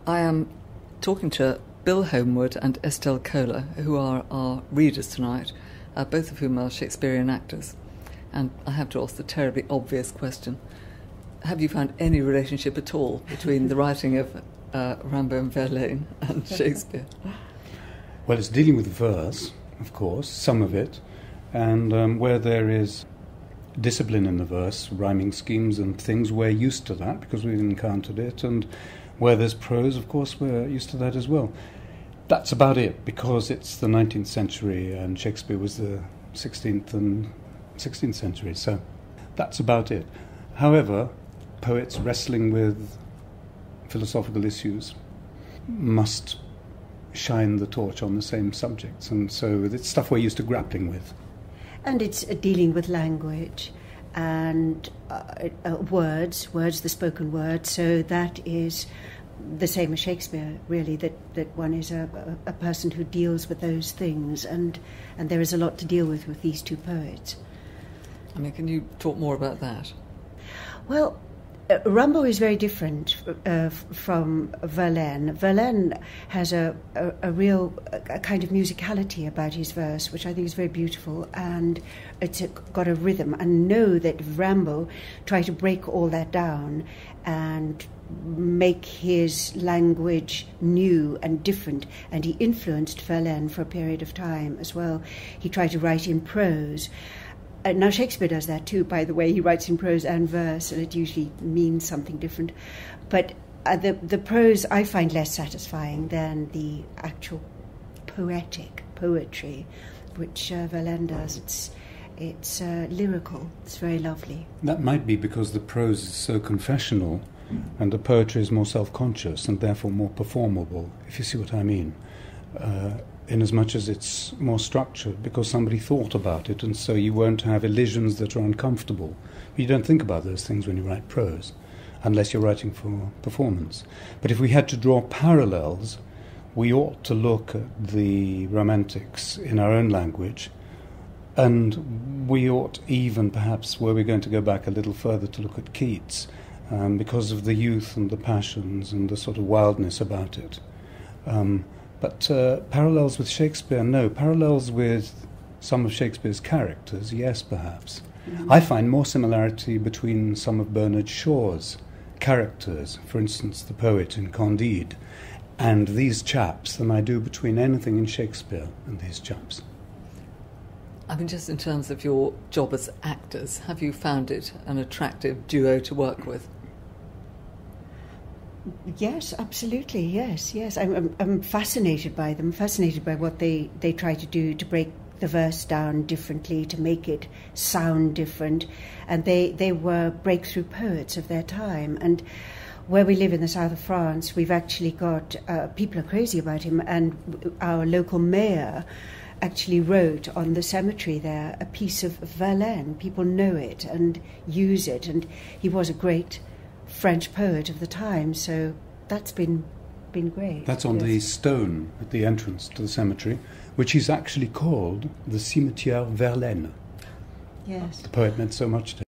I am talking to Bill Homewood and Estelle Kohler, who are our readers tonight, both of whom are Shakespearean actors. And I have to ask the terribly obvious question. Have you found any relationship at all between the writing of Rimbaud and Verlaine and Shakespeare? Well, it's dealing with verse, of course, some of it, and where there is discipline in the verse, rhyming schemes and things, we're used to that because we've encountered it, and where there's prose, of course, we're used to that as well. That's about it, because it's the 19th century and Shakespeare was the 16th and 16th century, so that's about it. However, poets wrestling with philosophical issues must shine the torch on the same subjects, and so it's stuff we're used to grappling with. And it's dealing with language and words, the spoken word, so that is the same as Shakespeare, really, that one is a person who deals with those things, and there is a lot to deal with these two poets. I mean, can you talk more about that? Well, Rimbaud is very different from Verlaine. Verlaine has a real kind of musicality about his verse, which I think is very beautiful, and it's got a rhythm. And know that Rimbaud tried to break all that down and make his language new and different, and he influenced Verlaine for a period of time as well. He tried to write in prose. Now Shakespeare does that too, by the way. He writes in prose and verse, and it usually means something different. But the prose I find less satisfying than the actual poetry, which Verlaine does. It's lyrical. It's very lovely. That might be because the prose is so confessional, and the poetry is more self-conscious and therefore more performable, if you see what I mean. In as much as it's more structured, because somebody thought about it, and so you won't have elisions that are uncomfortable. You don't think about those things when you write prose, unless you're writing for performance. But if we had to draw parallels, we ought to look at the Romantics in our own language, and we ought even, perhaps, were we going to go back a little further, to look at Keats, because of the youth and the passions and the sort of wildness about it. But parallels with Shakespeare, no. Parallels with some of Shakespeare's characters, yes, perhaps. Mm-hmm. I find more similarity between some of Bernard Shaw's characters, for instance, the poet in Candide, and these chaps than I do between anything in Shakespeare and these chaps. I mean, just in terms of your job as actors, have you found it an attractive duo to work with? Yes, absolutely, yes. I'm fascinated by them, fascinated by what they try to do to break the verse down differently, to make it sound different. And they were breakthrough poets of their time. And where we live in the south of France, we've actually got, people are crazy about him, and our local mayor actually wrote on the cemetery there a piece of Verlaine. People know it and use it, and he was a great French poet of the time, so that's been great. That's on the stone at the entrance to the cemetery, which is actually called the Cimetière Verlaine. Yes. The poet meant so much to him.